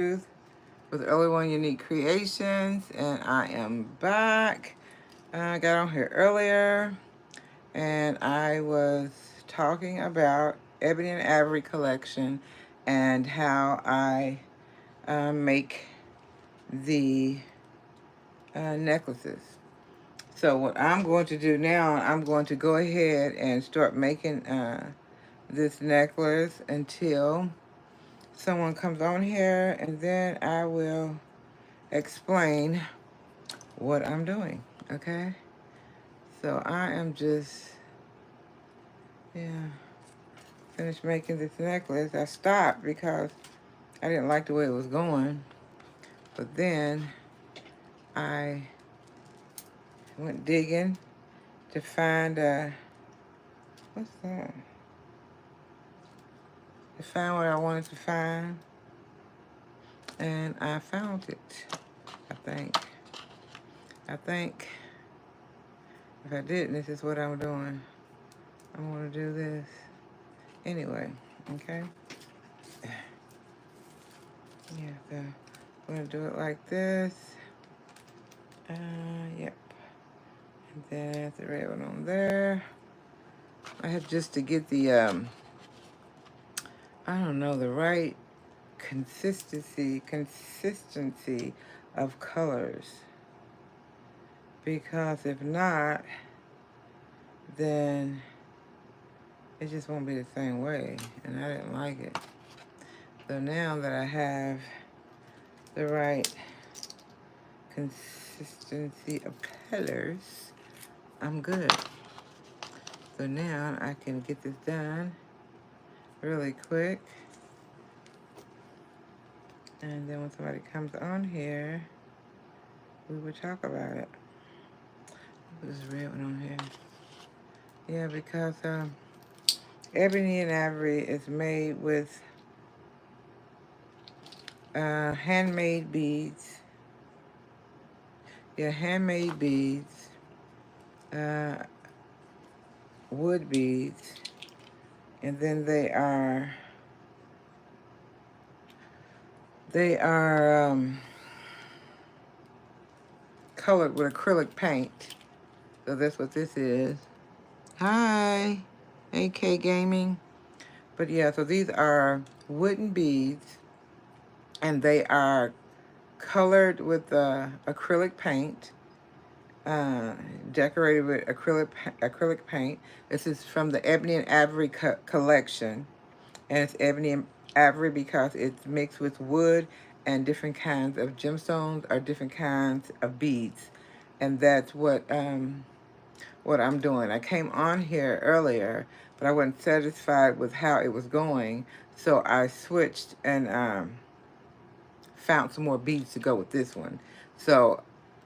Ruth with Early One Unique Creations, and I am back. I got on here earlier, and I was talking about Ebony and Ivory collection and how I make the necklaces. So what I'm going to do now, I'm going to go ahead and start making this necklace until someone comes on here, and then I will explain what I'm doing, okay? So I am just, yeah, finished making this necklace. I stopped because I didn't like the way it was going, but then I went digging to find, what's that? To find what I wanted to find, and I found it, I think. If I didn't, this is what I'm doing. I'm gonna do this anyway, okay? Yeah, so I'm gonna do it like this. Yep. And then the red one on there. I have just to get the, I don't know, the right consistency of colors. Because if not, then it just won't be the same way. And I didn't like it. So now that I have the right consistency of colors, I'm good. So now I can get this done really quick. And then when somebody comes on here, we will talk about it. Put this red one on here. Yeah, because Ebony and Ivory is made with handmade beads. Yeah, handmade beads, wood beads, and then they are colored with acrylic paint. So that's what this is. Hi, AK Gaming. But yeah, so these are wooden beads, and they are colored with acrylic paint, uh, decorated with acrylic paint. This is from the Ebony and Ivory collection, and it's Ebony and Ivory because it's mixed with wood and different kinds of gemstones or different kinds of beads, and that's what I'm doing. I came on here earlier, but I wasn't satisfied with how it was going, so I switched and found some more beads to go with this one. So,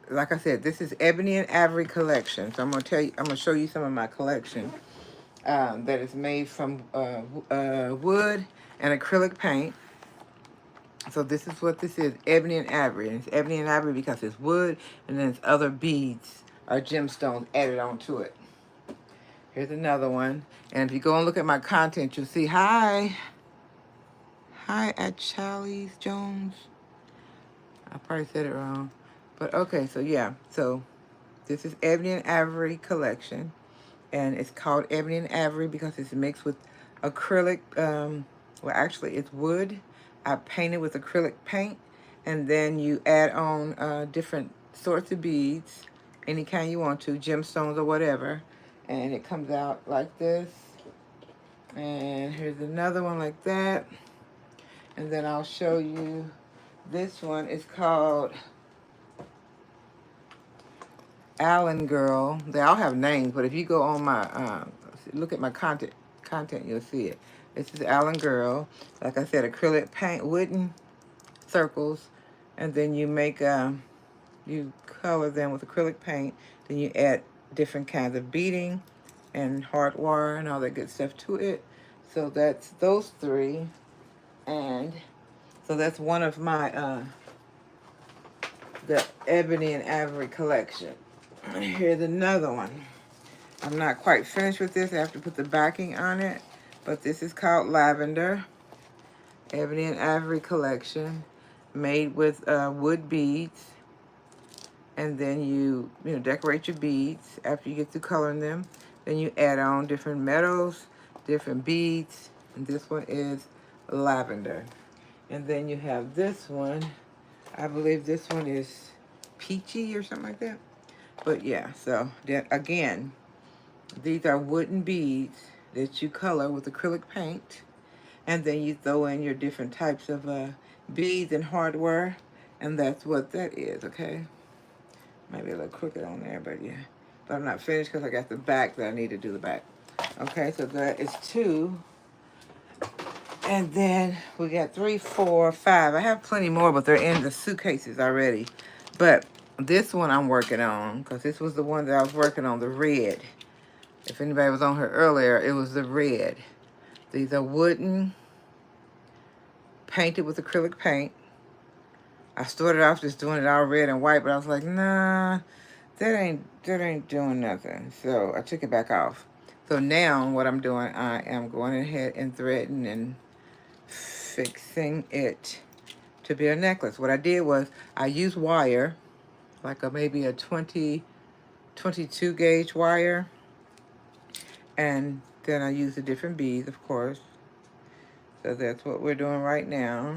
like I said, this is Ebony and Ivory collection. So I'm gonna show you some of my collection that is made from wood and acrylic paint. So this is what this is, Ebony and Ivory. And it's Ebony and Ivory because it's wood, and then it's other beads or gemstones added onto it. Here's another one. And if you go and look at my content, you'll see, hi at Charlie's Jones. I probably said it wrong. But okay, so yeah. So this is Ebony and Ivory collection. And it's called Ebony and Ivory because it's mixed with acrylic. Well, actually, it's wood. I painted with acrylic paint. And then you add on different sorts of beads, any kind you want to, gemstones or whatever. And it comes out like this. And here's another one like that. And then I'll show you this one. It's called Allen Girl. They all have names, but if you go on my, look at my content, you'll see it. This is Allen Girl. Like I said, acrylic paint, wooden circles. And then you make, you color them with acrylic paint. Then you add different kinds of beading and hard wire and all that good stuff to it. So that's those three. And so that's one of my, the Ebony and Ivory collection. Here's another one. I'm not quite finished with this. I have to put the backing on it. But this is called Lavender. Ebony and Ivory collection. made with wood beads. And then you decorate your beads after you get through coloring them. Then you add on different metals, different beads. And this one is lavender. And then you have this one. I believe this one is peachy or something like that. But yeah, so then again, these are wooden beads that you color with acrylic paint. And then you throw in your different types of beads and hardware. And that's what that is, okay? Maybe a little crooked on there, but yeah. But I'm not finished because I got the back that I need to do the back. Okay, so that is 2. And then we got 3, 4, 5. I have plenty more, but they're in the suitcases already. But this one I'm working on because this was the one that I was working on, the red. If anybody was on here earlier, it was the red. These are wooden, painted with acrylic paint. I started off just doing it all red and white, but I was like, nah, that ain't doing nothing. So I took it back off. So now what I'm doing, I am going ahead and threading and fixing it to be a necklace. What I did was I used wire, like maybe a 22 gauge wire. And then I used the different beads, of course. So that's what we're doing right now.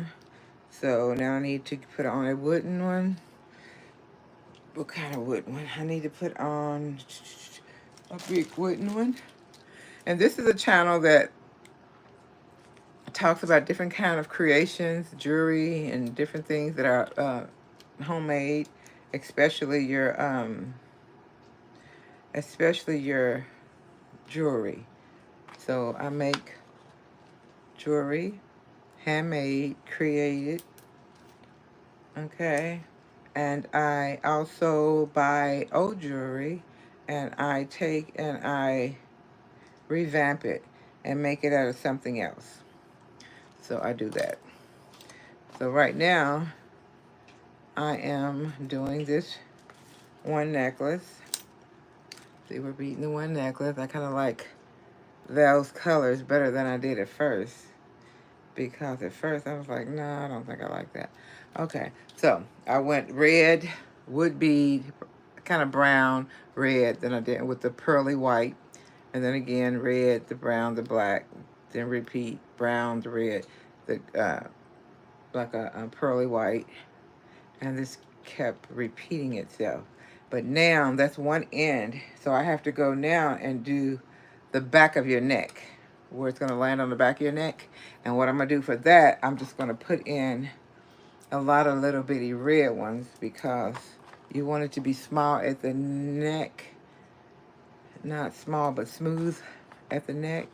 So now I need to put on a wooden one. What kind of wooden one? I need to put on a big wooden one. And this is a channel that talks about different kind of creations, jewelry, and different things that are homemade, especially your jewelry. So I make jewelry, handmade, created, okay? And I also buy old jewelry, and I take and I revamp it and make it out of something else. So I do that. So right now, I am doing this one necklace. See, we're beating the one necklace. I kind of like those colors better than I did at first. Because at first I was like, no, I don't think I like that. Okay, so I went red, wood bead, kind of brown, red. Then I did with the pearly white. And then again, red, the brown, the black. Then repeat, brown, the red, the like a pearly white. And this kept repeating itself. But now that's one end. So I have to go now and do the back of your neck, where it's going to land on the back of your neck. And what I'm going to do for that, I'm just going to put in a lot of little bitty red ones because you want it to be small at the neck. Not small, but smooth at the neck.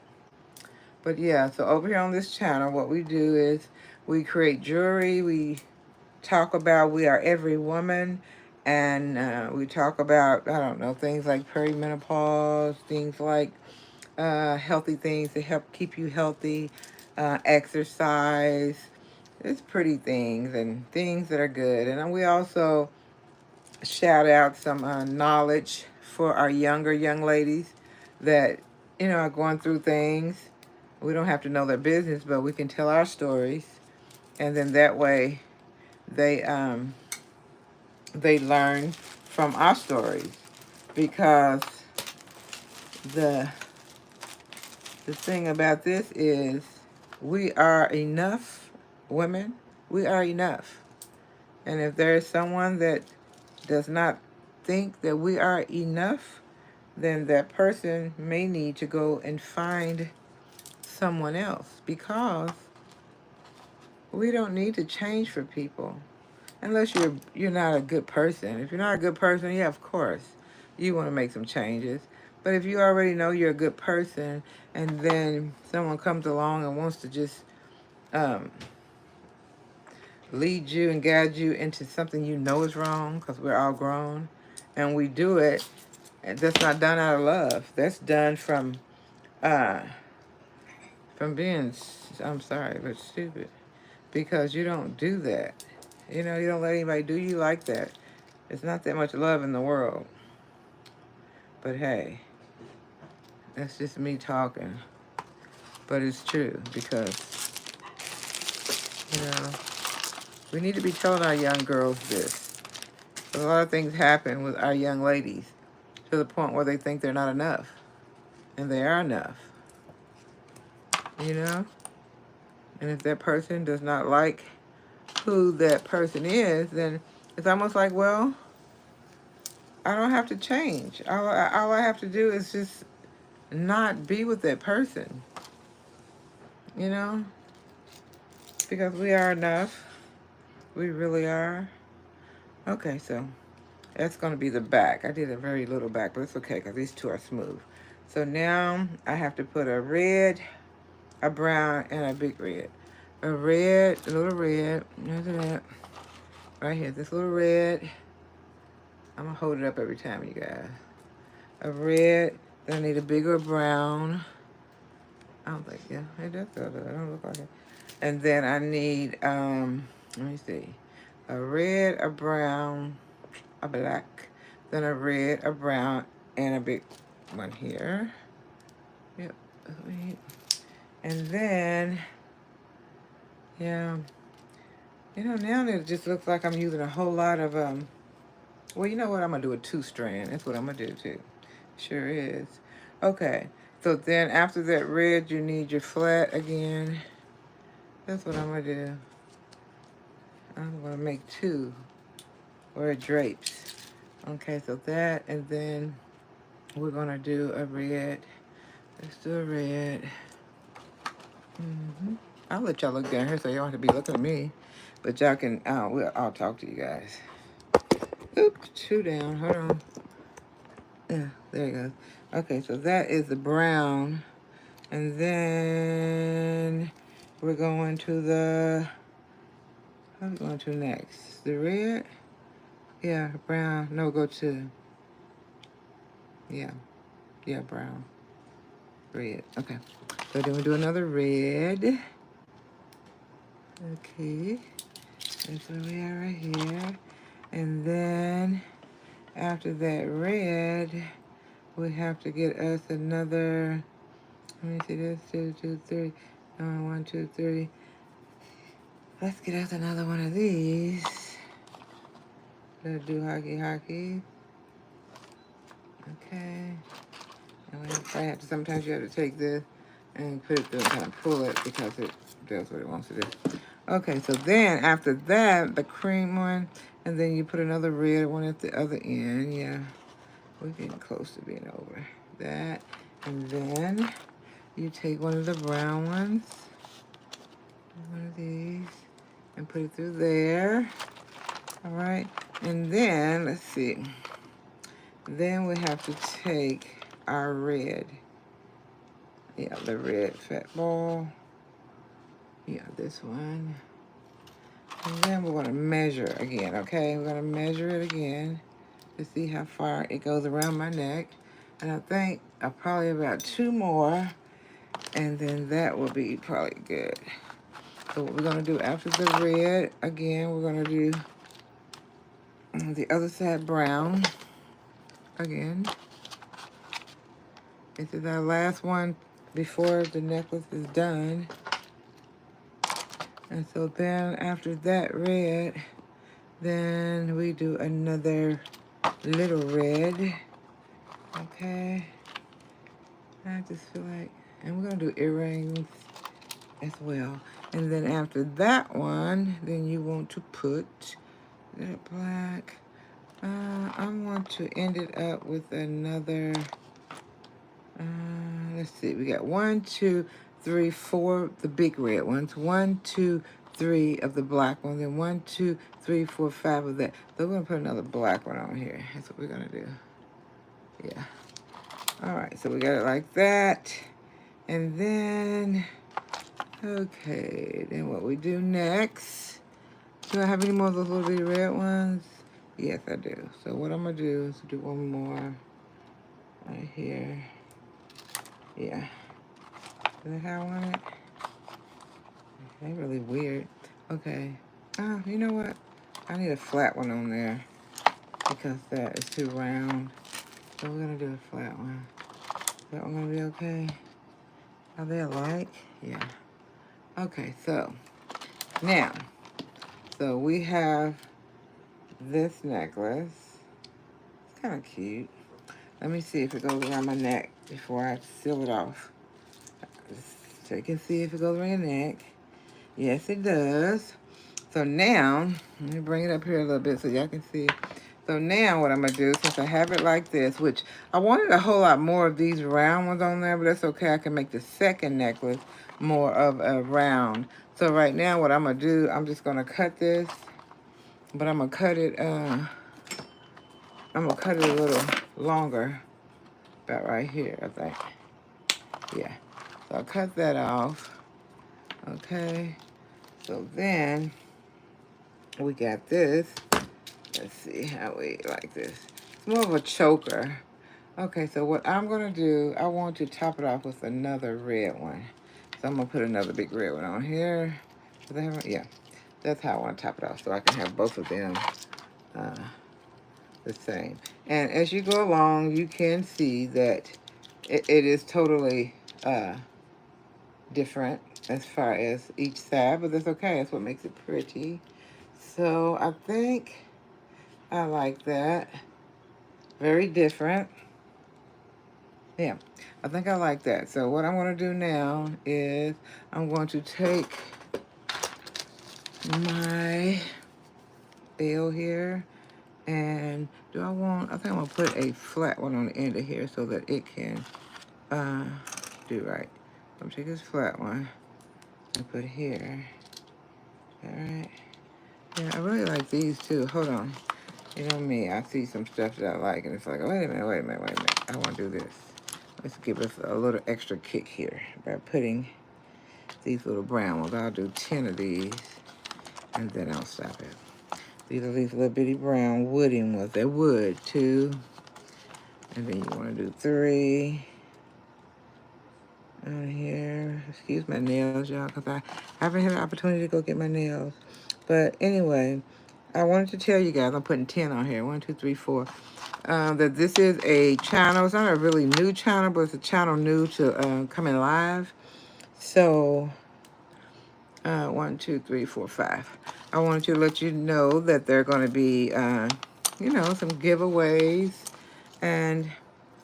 But yeah, so over here on this channel, what we do is we create jewelry. We talk about We Are Every Woman. And we talk about, I don't know, things like perimenopause, things like healthy things to help keep you healthy, exercise. It's pretty things and things that are good. And then we also shout out some knowledge for our younger young ladies that, are going through things. We don't have to know their business, but we can tell our stories. And then that way they learn from our stories. Because the thing about this is we are enough women. We are enough. And if there is someone that does not think that we are enough, then that person may need to go and find someone else, because we don't need to change for people unless you're not a good person. If you're not a good person, yeah, of course you want to make some changes. But if you already know you're a good person and then someone comes along and wants to just lead you and guide you into something you know is wrong, because we're all grown and we do it, and that's not done out of love. That's done from being, I'm sorry, but stupid. Because you don't do that. You don't let anybody do you like that. There's not that much love in the world. But hey, that's just me talking. But it's true, because, We need to be telling our young girls this. A lot of things happen with our young ladies to the point where they think they're not enough. And they are enough. You know? And if that person does not like who that person is, then it's almost like, well, I don't have to change. All I have to do is just not be with that person. You know? Because we are enough. We really are. Okay, so that's going to be the back. I did a very little back, but it's okay because these two are smooth. So now I have to put a red, a brown, and a big red. A red, a little red. Look at that. Right here, this little red. I'm going to hold it up every time, you guys. A red. Then I need a bigger brown. I don't think, yeah, it does go there. I don't look like it. And then I need, let me see, a red, a brown, a black, then a red, a brown, and a big one here. Yep. And then, yeah, you know, now it just looks like I'm using a whole lot of, well, you know what? I'm going to do a 2-strand. That's what I'm going to do, too. Sure is. Okay. So then after that red, you need your flat again. That's what I'm going to do. I'm going to make 2 where it drapes. Okay, so that, and then we're going to do a red. Let's do a red. I'll let y'all look down here so you don't have to be looking at me. But y'all can, I'll talk to you guys. Oop, 2 down. Hold on. Yeah, there you go. Okay, so that is the brown. And then we're going to the, how are we going to next? The red? Yeah, brown. No, go to, yeah, brown. Red. Okay. So then we do another red. Okay. That's where we are right here. And then after that red, we have to get us another, let me see, this 2, 2, 3. 1, 2, 3. Let's get us another one of these. Let's do hockey. Okay. And we have to, sometimes you have to take this and put it through and kind of pull it because it does what it wants to do. Okay, so then after that, the cream one, and then you put another red one at the other end. Yeah, we're getting close to being over that. And then you take one of the brown ones, one of these, and put it through there. All right, and then, let's see. Then we have to take our red. Yeah, the red fat ball. Yeah, this one. And then we're going to measure again, okay? We're going to measure it again to see how far it goes around my neck. And I think probably about 2 more, and then that will be probably good. So what we're going to do after the red, again, we're going to do the other side brown again. This is our last one before the necklace is done. And so then after that red, then we do another little red. Okay. I just feel like, and we're going to do earrings as well. And then after that one, then you want to put that black. I want to end it up with another, let's see, we got 1, 2, 3, 4, the big red ones. 1, 2, 3 of the black one. Then 1, 2, 3, 4, 5 of that. So we're going to put another black one on here. That's what we're going to do. Yeah. All right, so we got it like that. And then, okay, then what we do next, do I have any more of those little bitty red ones? Yes, I do. So what I'm going to do is do one more right here. Yeah. Is that how I want it? They're really weird. Okay. You know what? I need a flat one on there because that is too round. So we're going to do a flat one. Is that one going to be okay? Are they alike? Yeah. Okay, so now So we have this necklace. It's kind of cute. Let me see if it goes around my neck before I seal it off. So you can see if it goes around your neck. Yes, it does. So now, let me bring it up here a little bit so y'all can see. So now what I'm going to do, since I have it like this, which I wanted a whole lot more of these round ones on there, but that's okay. I can make the second necklace more of a round. So right now what I'm going to do, I'm just going to cut this, but I'm going to cut it, a little longer, about right here, I think. Yeah. So I'll cut that off. Okay. So then we got this. Let's see how we like this. It's more of a choker. Okay, so what I'm going to do, I want to top it off with another red one. So I'm going to put another big red one on here. Yeah, that's how I want to top it off, so I can have both of them the same. And as you go along, you can see that it is totally different as far as each side, but that's okay. That's what makes it pretty. So I think I like that. Very different. Yeah, I think I like that. So what I'm going to do now is I'm going to take my bell here, and I think I'm going to put a flat one on the end of here so that it can do right. I'm going to take this flat one and put here. All right. Yeah, I really like these too. Hold on. You know me, I see some stuff that I like, and it's like, wait a minute. I want to do this. Let's give us a little extra kick here by putting these little brown ones. I'll do 10 of these, and then I'll stop it. These are these little bitty brown wooden ones. They're wood, too. And then you want to do 3 on here. Excuse my nails, y'all, because I haven't had an opportunity to go get my nails. But anyway, I wanted to tell you guys, I'm putting 10 on here. 1, 2, 3, 4. That this is a channel. It's not a really new channel, but it's a channel new to coming live. So, 1, 2, 3, 4, 5. I wanted to let you know that there are going to be, some giveaways. And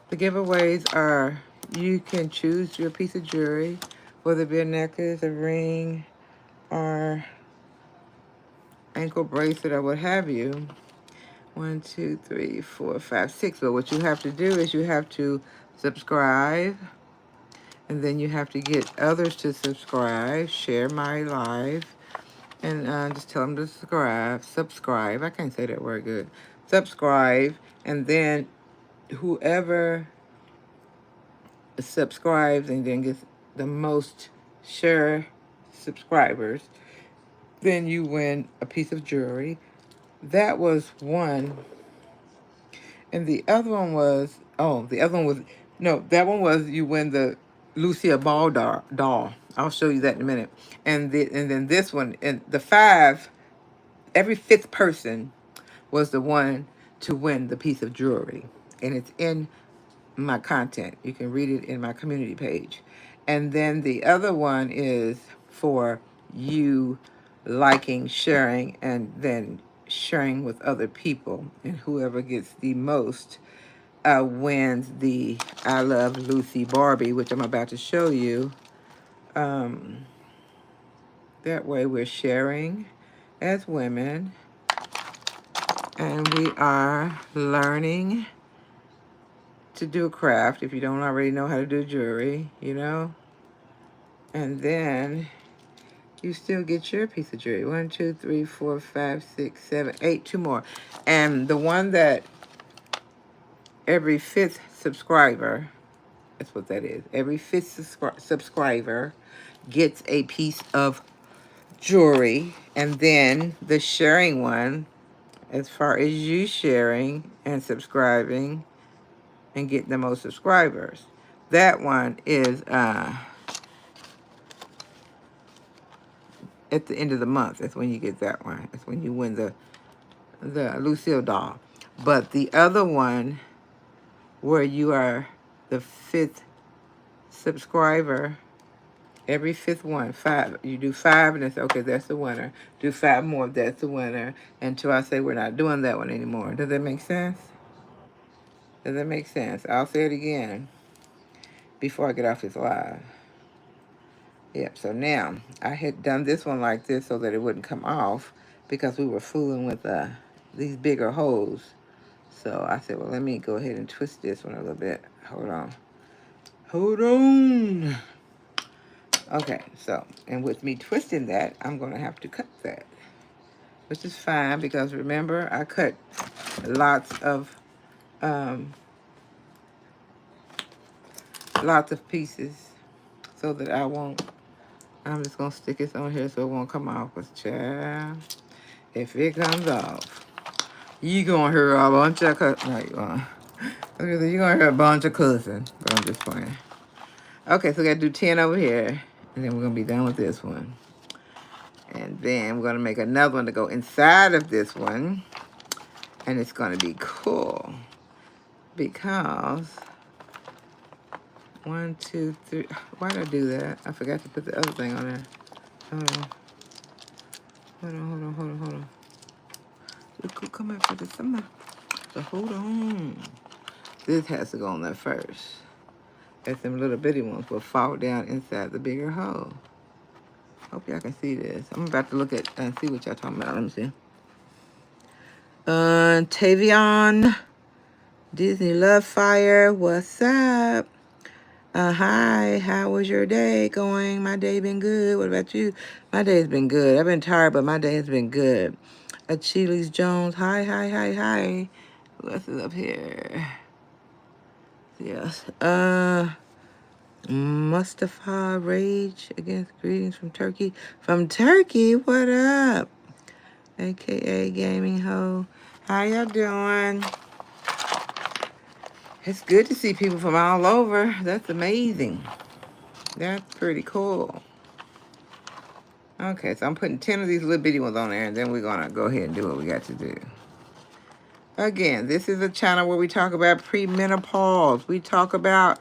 the giveaways are, you can choose your piece of jewelry, whether it be a necklace, a ring, or ankle bracelet, or what have you. 1, 2, 3, 4, 5, 6. But what you have to do is you have to subscribe, and then you have to get others to subscribe, share my live, and just tell them to subscribe. I can't say that word good. Subscribe, and then whoever subscribes and then gets the most share subscribers, then you win a piece of jewelry. That was one. And the other one was, that one was you win the Lucia Ball doll. I'll show you that in a minute. And then this one, and the 5, every 5th person was the one to win the piece of jewelry. And it's in my content. You can read it in my community page. And then the other one is for you liking, sharing, and then sharing with other people. And whoever gets the most wins the I Love Lucy Barbie, which I'm about to show you. That way we're sharing as women, and we are learning to do a craft if you don't already know how to do jewelry, and then you still get your piece of jewelry. 1, 2, 3, 4, 5, 6, 7, 8, 2 more. And the one that every 5th subscriber, that's what that is. Every 5th subscriber gets a piece of jewelry. And then the sharing one, as far as you sharing and subscribing and getting the most subscribers, that one is at the end of the month. That's when you get that one. That's when you win the Lucille doll. But the other one, where you are the 5th subscriber, Every fifth one, 5. You do 5 and it's okay, that's the winner. Do 5 more, that's the winner. Until I say we're not doing that one anymore. Does that make sense? Does that make sense? I'll say it again before I get off this live. Yep, so now I had done this one like this so that it wouldn't come off because we were fooling with these bigger holes. So I said, well, let me go ahead and twist this one a little bit. Hold on. Hold on. Okay, so, and with me twisting that, I'm going to have to cut that, which is fine because remember, I cut um, lots of pieces so that I'm just going to stick this on here so it won't come off. Because, child, if it comes off, you going to hear a bunch of cussing. No, you won't. You're going to hear a bunch of cussing, but I'm just playing. Okay, so we got to do 10 over here, and then we're going to be done with this one. And then we're going to make another one to go inside of this one. And it's going to be cool. Because 1, 2, 3. Why did I do that? I forgot to put the other thing on there. Hold on. Hold on. Look, come back for this. So hold on. This has to go on there first. As them little bitty ones will fall down inside the bigger hole. Hope y'all can see this. I'm about to look at and see what y'all talking about. Let me see. Tavion, Disney Love Fire, what's up? Hi, how was your day going? My day been good. What about you? My day's been good. I've been tired, but my day has been good. Achilles Jones, hi. Who else is up here? Yes. Mustafa Rage against greetings from Turkey. From Turkey, what up? AKA Gaming Ho. How y'all doing? It's good to see people from all over. That's amazing. That's pretty cool. Okay, so I'm putting 10 of these little bitty ones on there, and then we're going to go ahead and do what we got to do. Again, this is a channel where we talk about premenopause. We talk about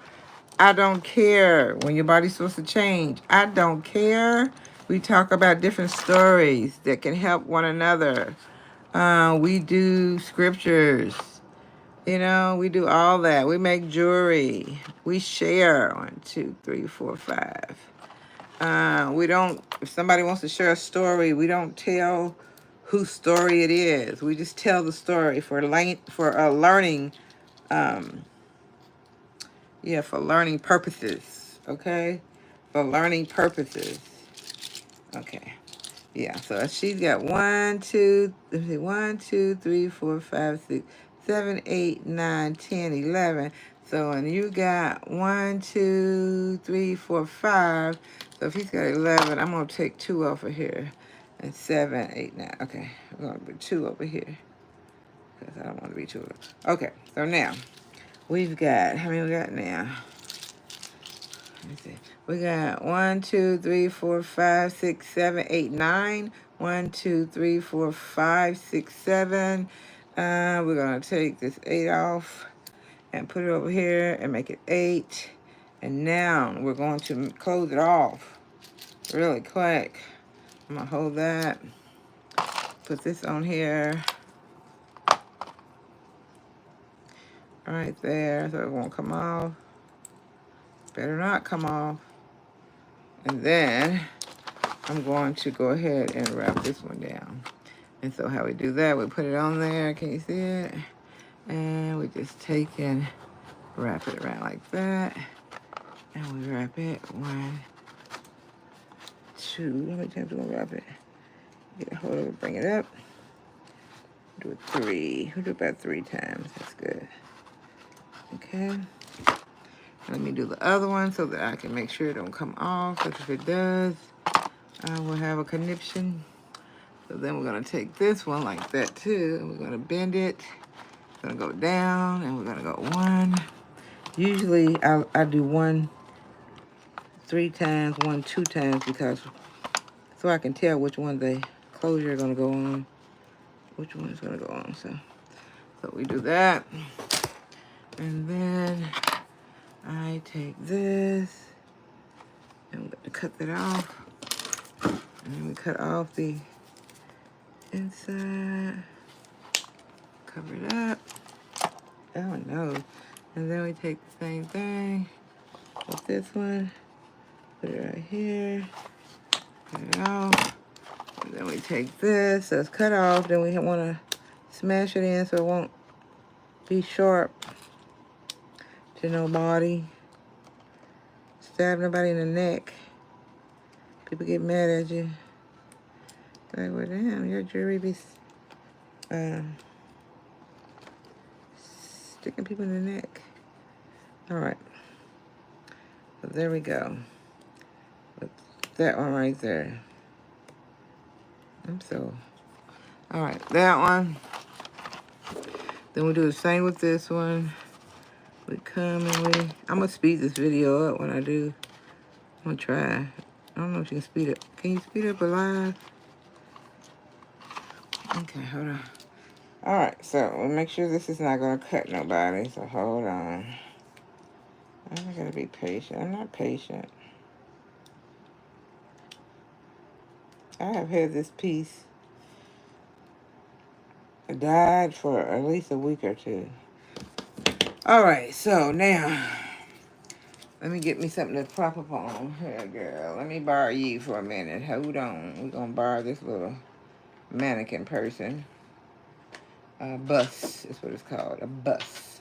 I don't care when your body's supposed to change. I don't care. We talk about different stories that can help one another. We do scriptures. You know, we do all that. We make jewelry. We share. 1, 2, 3, 4, 5. We don't, if somebody wants to share a story, we don't tell whose story it is. We just tell the story for learning, for learning purposes, okay? For learning purposes. Okay. Yeah, so she's got 1, 2, 3, 4, 5, 6, 7, 8, 9, 10, 11. So, and you got 1, 2, 3, 4, 5. So if he's got 11, I'm going to take 2 off of here. And 7, 8, 9. Okay, I'm going to put 2 over here. Because I don't want to be 2. Okay, so now, we've got, how many we got now? Let me see. We got 1, 2, 3, 4, 5, 6, 7, 8, 9. 1, 2, 3, 4, 5, 6, 7. We're gonna take this 8 off and put it over here and make it 8. And now we're going to close it off really quick. I'm gonna hold that. Put this on here. Right there, so it won't come off. Better not come off. And then I'm going to go ahead and wrap this one down. And so how we do that, we put it on there. Can you see it? And we just take and wrap it around like that. And we wrap it 1, 2. How many times do we wrap it? Get a hold of it, bring it up. Do it 3. We'll do it about 3 times. That's good. Okay. Let me do the other one so that I can make sure it don't come off. Because if it does, I will have a conniption. So then we're going to take this one like that too. And we're going to bend it. We're going to go down. And we're going to go 1. Usually I do 1 3 times, 1 2 times. Because so I can tell which one the closure is going to go on. Which one is going to go on. So we do that. And then I take this And we're going to cut that off. And then we cut off the inside. Cover it up. Oh no. And then we take the same thing with this one. Put it right here. Cut it off. And then we take this. So it's cut off. Then we want to smash it in so it won't be sharp to nobody. Stab nobody in the neck. People get mad at you. Like, well, damn, your jewelry be sticking people in the neck. All right. So there we go. With that one right there. All right, that one. Then we do the same with this one. We come and I'm going to speed this video up when I do. I'm going to try. I don't know if you can speed it. Can you speed up a live? Okay, hold on. All right, so we'll make sure this is not going to cut nobody. So hold on. I got to be patient. I'm not patient. I have had this piece dyed for at least a week or two. All right, so now let me get me something to prop up on. Here, girl. Let me borrow you for a minute. Hold on. We're going to borrow this little mannequin person. A bus is what it's called. A bus.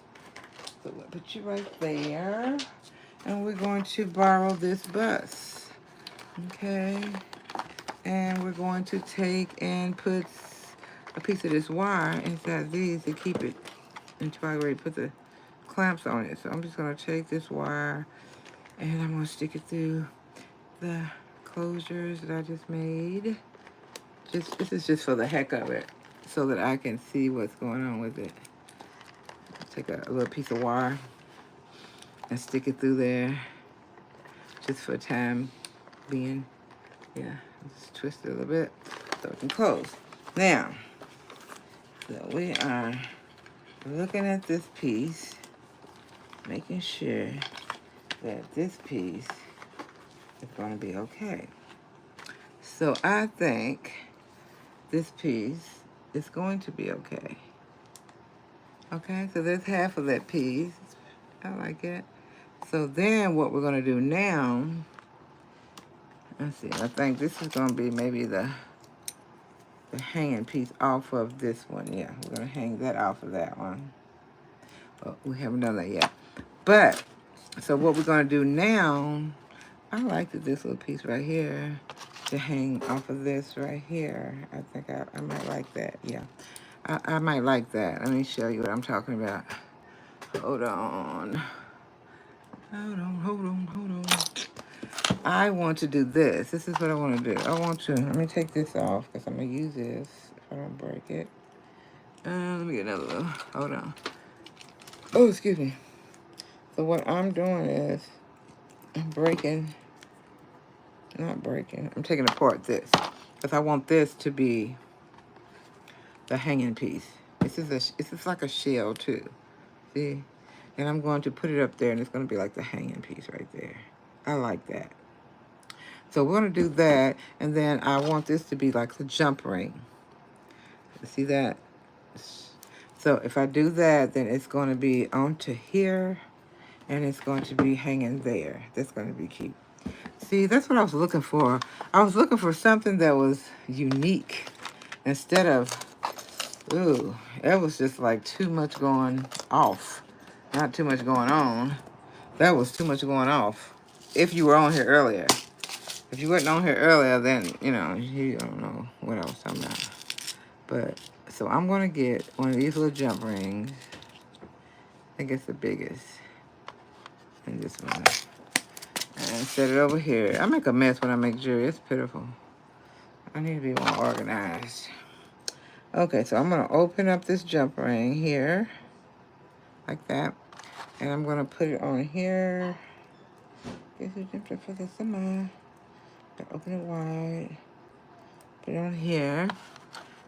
So we'll put you right there. And we're going to borrow this bus. Okay. And we're going to take and put a piece of this wire inside these to keep it until I already put the clamps on it. So I'm just going to take this wire and I'm going to stick it through the closures that I just made. This is just for the heck of it, so that I can see what's going on with it. Take a little piece of wire and stick it through there, just for time being. Yeah, just twist it a little bit so it can close. Now, so we are looking at this piece, making sure that this piece is going to be okay. So I think this piece is going to be okay. Okay, so there's half of that piece. I like it. So then what we're going to do now, let's see, I think this is going to be maybe the hanging piece off of this one. Yeah, we're going to hang that off of that one. Oh, we haven't done that yet. But, so what we're going to do now, I like this little piece right here to hang off of this right here. I think I might like that. Yeah, I might like that. Let me show you what I'm talking about. Hold on. Hold on. I want to do this. This is what I want to do. Let me take this off because I'm going to use this if I don't break it. Let me get another little, hold on. Oh, excuse me. So what I'm doing is I'm taking apart this because I want this to be the hanging piece. This is like a shell too. See? And I'm going to put it up there and it's going to be like the hanging piece right there. I like that. So we're going to do that, and then I want this to be like the jump ring. See that? So if I do that, then it's going to be onto here, and it's going to be hanging there. That's going to be cute. See, that's what I was looking for. I was looking for something that was unique instead of, ooh, it was just like too much going off. Not too much going on. That was too much going off. If you were on here earlier. If you weren't on here earlier, then, you don't know what I was talking about. But, so I'm going to get one of these little jump rings. I think it's the biggest. And this one. And set it over here. I make a mess when I make jewelry. It's pitiful. I need to be more organized. Okay, so I'm going to open up this jump ring here. Like that. And I'm going to put it on here. This is different for the summer. Open it wide, put it on here,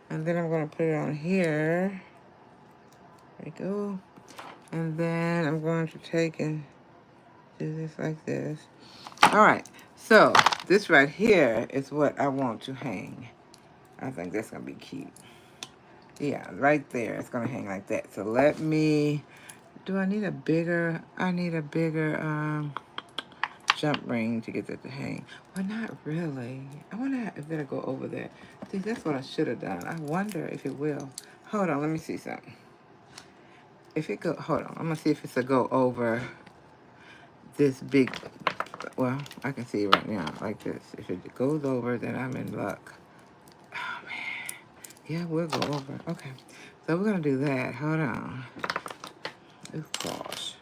and then I'm going to put it on here. There we go. And then I'm going to take and do this like this. All right, So this right here is what I want to hang. I think that's gonna be cute. Yeah, right there. It's gonna hang like that. So let me, do I need a bigger, I need a bigger jump ring to get that to hang. Well, not really. I wonder if it'll go over there. See, that's what I should have done. I wonder if it will. Hold on, let me see something. If it go, hold on. I'm gonna see if it's a go over this big, well, I can see it right now, like this. If it goes over, then I'm in luck. Oh, man. Yeah, we'll go over. Okay. So we're gonna do that. Hold on. Oh, gosh.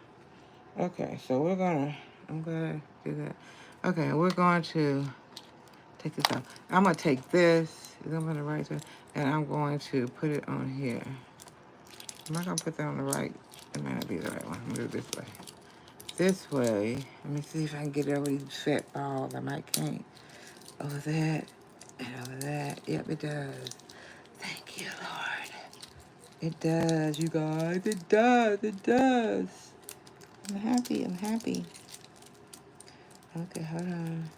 Okay, so I'm gonna do that. Okay, we're going to take this out. I'm gonna take this, I'm gonna right there, and I'm going to put it on here. I'm not gonna put that on the right. It might not be the right one. I'm gonna do it this way. This way. Let me see if I can get it over these fat balls. I might can't. Over that and over that. Yep, it does. Thank you, Lord. It does, you guys. It does. It does. I'm happy. I'm happy. Okay, hold on.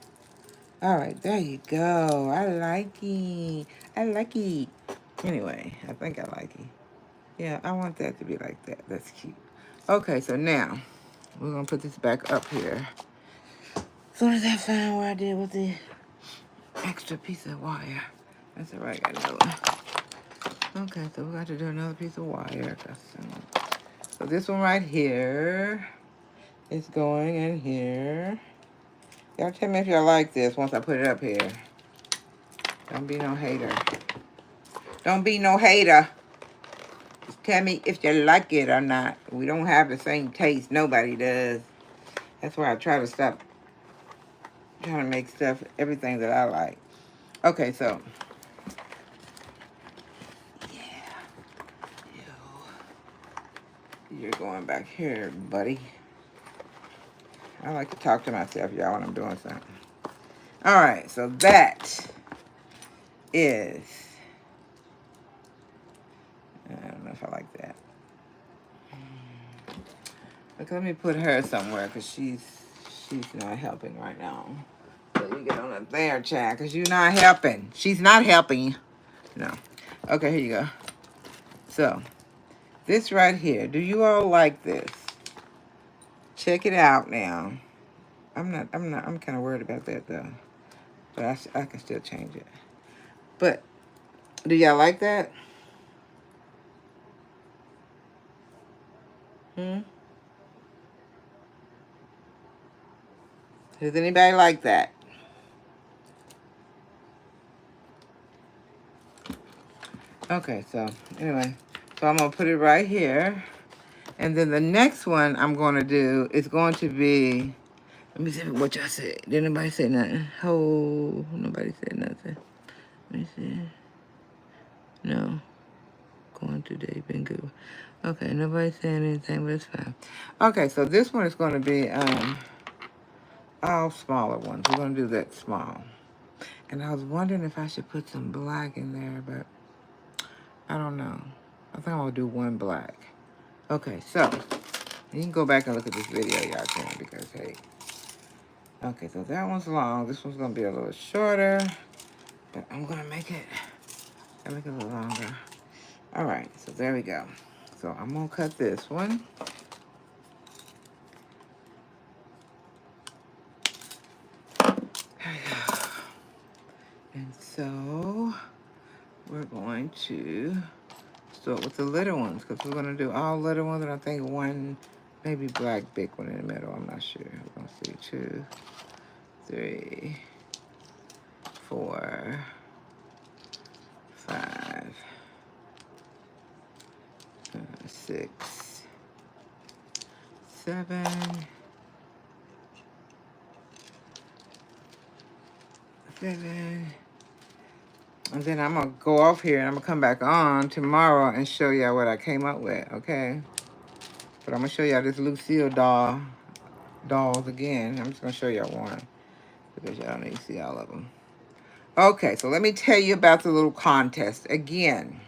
All right, there you go. I like it. I like it. Anyway, I think I like it. Yeah, I want that to be like that. That's cute. Okay, so now we're gonna put this back up here. As soon as I find what I did with the extra piece of wire. That's all right, I got another one. Okay, so we got to do another piece of wire. So this one right here is going in here. Y'all tell me if y'all like this once I put it up here. Don't be no hater. Don't be no hater. Just tell me if you like it or not. We don't have the same taste. Nobody does. That's why I try to stop trying to make stuff, everything that I like. Okay, so. Yeah. You're going back here, buddy. I like to talk to myself, y'all, when I'm doing something. All right, so that is, I don't know if I like that. Look, let me put her somewhere because she's not helping right now. So you get on up there, Chad, because you're not helping. She's not helping. No. Okay, here you go. So, this right here. Do you all like this? Check it out now. I'm kind of worried about that, though. But I can still change it. But, do y'all like that? Does anybody like that? Okay, so anyway, so I'm going to put it right here. And then the next one I'm going to do is going to be, let me see what y'all said. Did anybody say nothing? Oh, nobody said nothing. Let me see. No. Going today, been good. Okay, nobody saying anything, but it's fine. Okay, so this one is going to be all smaller ones. We're going to do that small. And I was wondering if I should put some black in there, but I don't know. I think I'm going to do one black. Okay, so you can go back and look at this video, y'all can, because, hey. Okay, so that one's long. This one's going to be a little shorter, but I'm going to make it a little longer. All right, so there we go. So I'm going to cut this one. And so we're going to start with the little ones because we're going to do all little ones, and I think one, maybe black big one in the middle. I'm not sure. We're going to see 2, 3, 4, 5, 6, 7, 7. And then I'm going to go off here and I'm going to come back on tomorrow and show y'all what I came up with, okay? But I'm going to show y'all this Lucille dolls again. I'm just going to show y'all one because y'all don't need to see all of them. Okay, so let me tell you about the little contest again.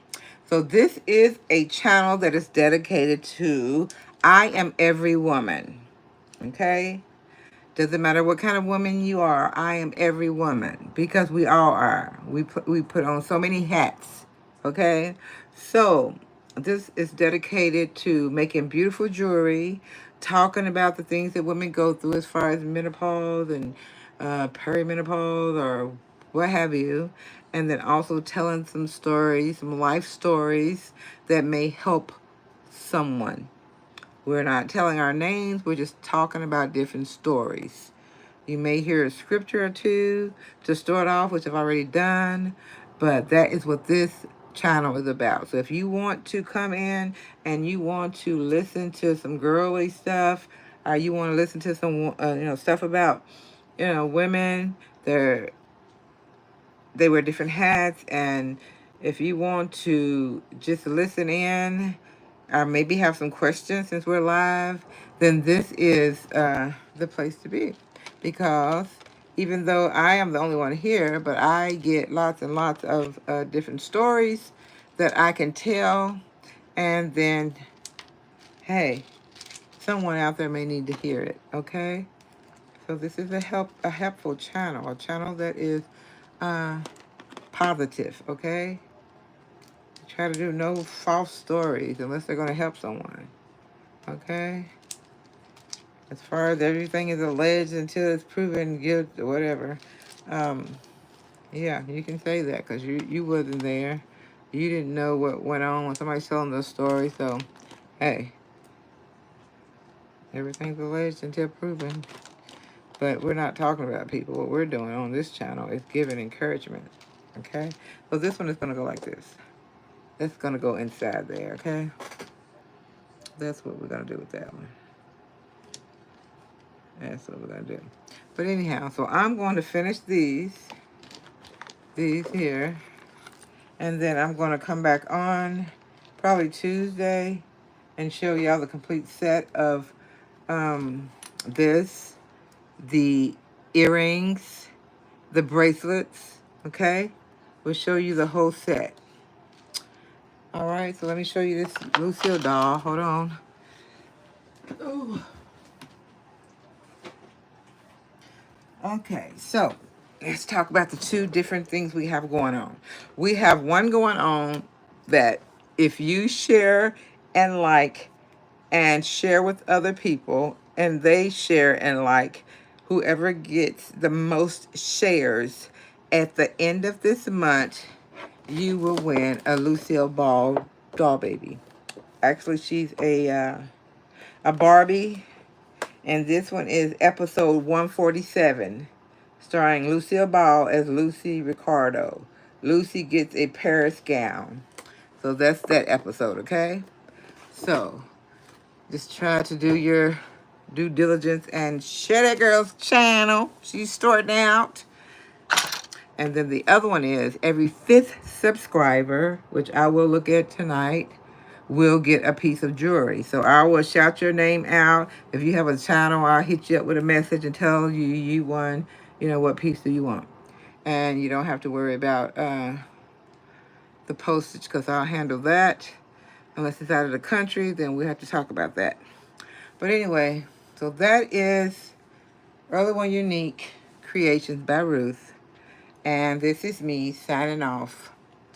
So this is a channel that is dedicated to I Am Every Woman, okay? Doesn't matter what kind of woman you are. I am every woman because we all are. We put on so many hats. Okay, so this is dedicated to making beautiful jewelry, talking about the things that women go through as far as menopause and perimenopause or what have you, and then also telling some stories, some life stories that may help someone. We're not telling our names, we're just talking about different stories. You may hear a scripture or two to start off, which I've already done, but that is what this channel is about. So if you want to come in and you want to listen to some girly stuff, or you want to listen to some stuff about women, they wear different hats, and if you want to just listen in or maybe have some questions since we're live, then this is the place to be. Because even though I am the only one here, but I get lots and lots of different stories that I can tell, and then, hey, someone out there may need to hear it, okay? So this is a helpful channel, a channel that is positive, okay? Try to do no false stories unless they're going to help someone, okay? As far as everything is alleged until it's proven guilt or whatever, yeah, you can say that because you wasn't there. You didn't know what went on when somebody's telling the story. So, hey, everything's alleged until proven. But we're not talking about people. What we're doing on this channel is giving encouragement, okay? So this one is going to go like this. It's going to go inside there, okay? That's what we're going to do with that one. That's what we're going to do. But anyhow, so I'm going to finish these here. And then I'm going to come back on probably Tuesday and show y'all the complete set of this, the earrings, the bracelets, okay? We'll show you the whole set. All right, so let me show you this Lucille doll. Hold on. Ooh. Okay, so let's talk about the two different things we have going on. We have one going on that if you share and like and share with other people and they share and like, whoever gets the most shares at the end of this month, you will win a Lucille Ball doll baby. Actually, she's a Barbie, and this one is episode 147, starring Lucille Ball as Lucy Ricardo. Lucy gets a Paris gown. So that's that episode, okay? So just try to do your due diligence and share that girl's channel. She's starting out. And then the other one is every 5th subscriber, which I will look at tonight, will get a piece of jewelry. So I will shout your name out. If you have a channel, I'll hit you up with a message and tell you you won, what piece do you want. And you don't have to worry about the postage because I'll handle that. Unless it's out of the country, then we have to talk about that. But anyway, so that is Early One Unique Creations by Ruth. And this is me signing off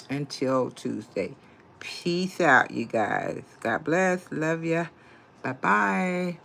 until Tuesday. Peace out, you guys. God bless. Love ya. Bye-bye.